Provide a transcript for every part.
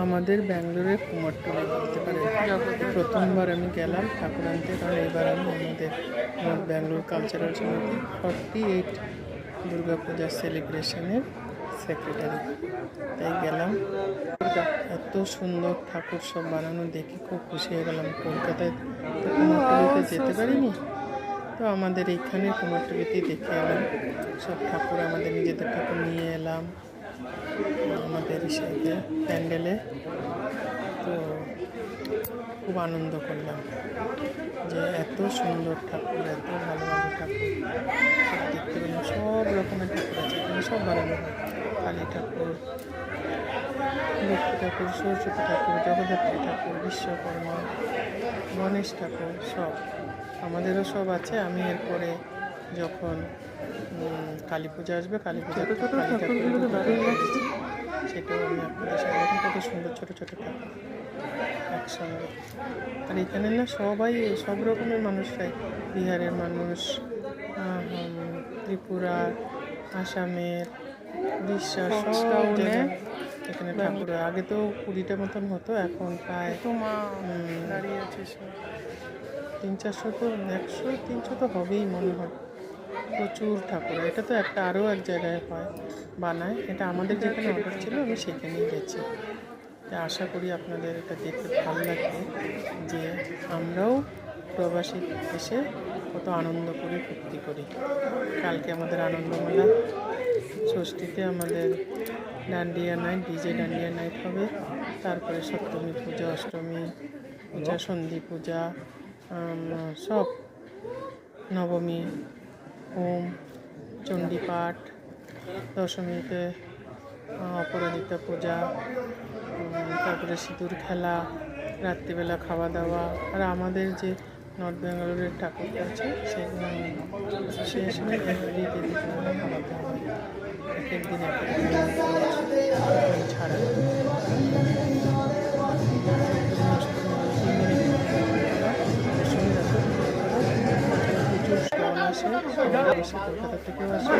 আমাদের ব্যাঙ্গালোরে কুমারটুলি বলতে পারে। প্রথমবার আমি গেলাম ঠাকুর আনতে, কারণ এবার আমি আমাদের ব্যাঙ্গালোর কালচারাল সমিতি 48 দুর্গাপূজা সেলিব্রেশনের সেক্রেটারি, তাই গেলাম। এত সুন্দর ঠাকুর সব বানানো দেখে খুব খুশি হয়ে গেলাম। কলকাতায় তো কুমারটুলিতে যেতে পারিনি, তো আমাদের এইখানে কুমারটুলিতেই দেখে এলাম সব ঠাকুর। আমাদের নিজেদের ঠাকুর নিয়ে এলাম আমাদের ইসেতে প্যান্ডেলে, তো খুব আনন্দ করলাম যে এত সুন্দর ঠাকুর, এত ভালো ভালো ঠাকুর সব দেখতে পেলাম। সব রকমের ঠাকুর আছে এখানে, সব বানানো হয়। কালী ঠাকুর, লক্ষ্মী ঠাকুর, সরস্বতী ঠাকুর, জগদ্ধাত্রী ঠাকুর, বিশ্বকর্মা, গণেশ ঠাকুর, সব আমাদেরও সব আছে। আমি এরপরে যখন কালী পূজা আসবে, কালী পূজা কালী ঠাকুরগুলো দারুণ লাগছে, সেটাও আমি আপনাদের সামনে। কত সুন্দর ছোটো ছোটো ঠাকুর একসঙ্গে। আর এখানে না সবাই সব রকমের মানুষরাই, বিহারের মানুষ, ত্রিপুরা, আসামের, উড়িষ্যা, সব এখানে ঠাকুর। আগে তো 20টা মতন হতো, এখন প্রায় 300-400 তো 100-300 তো হবেই মনে হয়। প্রচুর ঠাকুর। এটা তো একটা আরও এক জায়গায় হয়, বানায়। এটা আমাদের যেখানে অর্ডার ছিল আমি সেখানেই গেছি। আশা করি আপনাদের এটা দেখতে ভালো লাগবে যে আমরাও প্রবাসী এসে কত আনন্দ করি, ফুর্তি করি। কালকে আমাদের আনন্দমেলা, ষষ্ঠীতে আমাদের dandiya night, DJ dandiya night হবে। তারপরে সপ্তমী পূজা, অষ্টমী পূজা, সন্ধি পূজা, সব নবমী হোম, চণ্ডীপাঠ, দশমীতে অপরাজিতা পূজা, তারপরে সিঁদুর খেলা, রাত্রিবেলা খাওয়া দাওয়া। আর আমাদের যে নর্থ বেঙ্গালোরের ঠাকুর আছে সে সময় এভরিডে দুপুরবেলা খাওয়া দাওয়া হয়। এক একদিন এক একদিন ছাড়া। প্রচুর স্টল আসে, কলকাতা থেকেও আসে।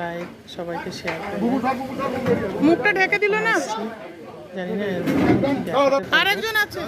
লাইক, সবাইকে শেয়ার করবেন। মুখটা ঢেকে দিল না, জানি না আরেকজন আছে।